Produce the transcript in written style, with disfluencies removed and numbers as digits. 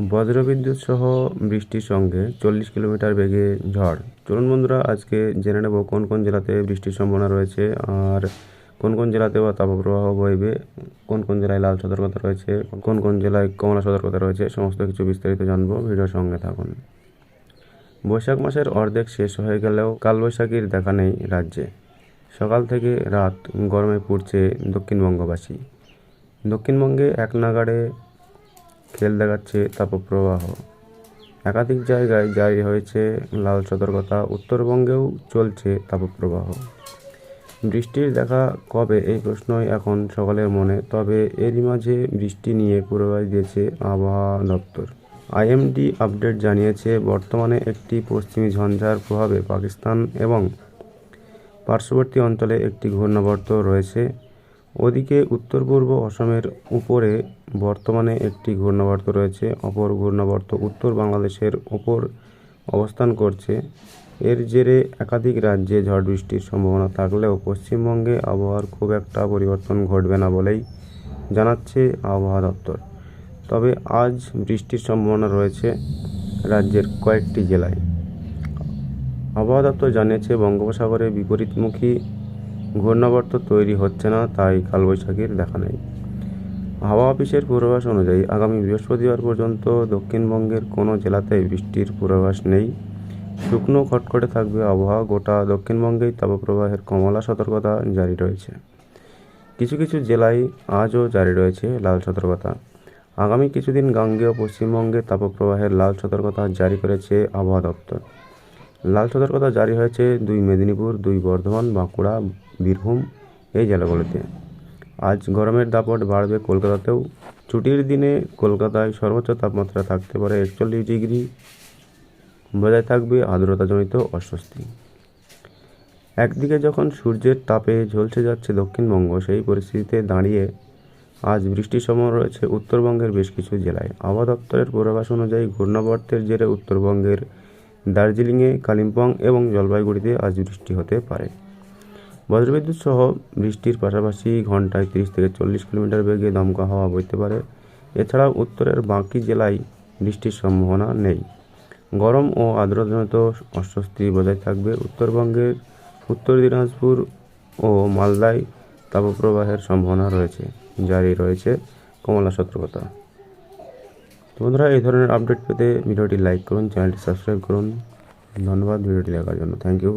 বজ্রবিদ্যুৎ সহ বৃষ্টির সঙ্গে 40 কিলোমিটার বেগে ঝড়। চলুন বন্ধুরা, আজকে জেনে নেব কোন কোন জেলাতে বৃষ্টির সম্ভাবনা রয়েছে, আর কোন কোন জেলাতে বা তাপপ্রবাহ বইবে, কোন কোন জেলায় লাল সতর্কতা রয়েছে, কোন কোন জেলায় কমলা সতর্কতা রয়েছে, সমস্ত কিছু বিস্তারিত জানবো। ভিডিওর সঙ্গে থাকুন। বৈশাখ মাসের অর্ধেক শেষ হয়ে গেলেও কালবৈশাখীর দেখা নেই রাজ্যে। সকাল থেকে রাত গরমে পুড়ছে দক্ষিণবঙ্গবাসী। দক্ষিণবঙ্গে এক নাগাড়ে খেল দেখাচ্ছে তাপপ্রবাহ। একাধিক জায়গায় জারি হয়েছে লাল সতর্কতা। উত্তরবঙ্গেও চলছে তাপপ্রবাহ। বৃষ্টির দেখা কবে, এই প্রশ্নই এখন সকলের মনে। তবে এরই মাঝে বৃষ্টি নিয়ে পূর্বাভাস দিয়েছে আবহাওয়া দপ্তর। আইএমডি আপডেট জানিয়েছে, বর্তমানে একটি পশ্চিমী ঝঞ্ঝার প্রভাবে পাকিস্তান এবং পার্শ্ববর্তী অঞ্চলে একটি ঘূর্ণাবর্ত রয়েছে। ওদিকে উত্তর পূর্ব অসমের উপরে বর্তমানে একটি ঘূর্ণাবর্ত রয়েছে। অপর ঘূর্ণাবর্ত উত্তর বাংলাদেশের ওপর অবস্থান করছে। এর জেরে একাধিক রাজ্যে ঝড় বৃষ্টির সম্ভাবনা থাকলেও পশ্চিমবঙ্গে আবহাওয়ার খুব একটা পরিবর্তন ঘটবে না বলেই জানাচ্ছে আবহাওয়া দপ্তর। তবে আজ বৃষ্টির সম্ভাবনা রয়েছে রাজ্যের কয়েকটি জেলায়। আবহাওয়া দপ্তর জানিয়েছে, বঙ্গোপসাগরে বিপরীতমুখী ঘূর্ণাবর্ত তৈরি হচ্ছে না, তাই কালবৈশাখীর দেখা নেই। হাওয়া অফিসের পূর্বাভাস অনুযায়ী আগামী বৃহস্পতিবার পর্যন্ত দক্ষিণবঙ্গের কোনো জেলাতেই বৃষ্টির পূর্বাভাস নেই। শুকনো খটখটে থাকবে আবহাওয়া। গোটা দক্ষিণবঙ্গেই তাপপ্রবাহের কমলা সতর্কতা জারি রয়েছে। কিছু কিছু জেলায় আজও জারি রয়েছে লাল সতর্কতা। আগামী কিছুদিন গাঙ্গেয় পশ্চিমবঙ্গে তাপপ্রবাহের লাল সতর্কতা জারি করেছে আবহাওয়া দপ্তর। লাল সতর্কতা জারি হয়েছে 2 মেদিনীপুর, 2 বর্ধমান, বাঁকুড়া, বীরভূম এই জেলাগুলিতে। আজ গরমের দাপট বাড়বে কলকাতাতেও। ছুটির দিনে কলকাতায় সর্বোচ্চ তাপমাত্রা থাকতে পারে 41 ডিগ্রি। বজায় থাকবে আর্দ্রতাজনিত অস্বস্তি। একদিকে যখন সূর্যের তাপে ঝলসে যাচ্ছে দক্ষিণবঙ্গ, সেই পরিস্থিতিতে দাঁড়িয়ে আজ বৃষ্টির সম্ভাবনা রয়েছে উত্তরবঙ্গের বেশ কিছু জেলায়। আবহাওয়া দপ্তরের পূর্বাভাস অনুযায়ী ঘূর্ণাবর্তের জেরে উত্তরবঙ্গের দার্জিলিংয়ে, কালিম্পং এবং জলপাইগুড়িতে আজ বৃষ্টি হতে পারে। বজ্রবিদ্যুৎ সহ বৃষ্টির পাশাপাশি ঘন্টায় 30 থেকে 40 কিলোমিটার বেগে দমকা হাওয়া বইতে পারে। এছাড়াও উত্তরের বাকি জেলায় বৃষ্টির সম্ভাবনা নেই। গরম ও আর্দ্রতাজনিত অস্বস্তি বজায় থাকবে। উত্তরবঙ্গের উত্তর দিনাজপুর ও মালদায় তাপপ্রবাহের সম্ভাবনা রয়েছে। জারি রয়েছে কমলা সতর্কতা। তো বন্ধুরা, এই ধরনের আপডেট পেতে ভিডিওটি লাইক করুন, চ্যানেলটি সাবস্ক্রাইব করুন। ধন্যবাদ ভিডিওটি দেখার জন্য। Thank you.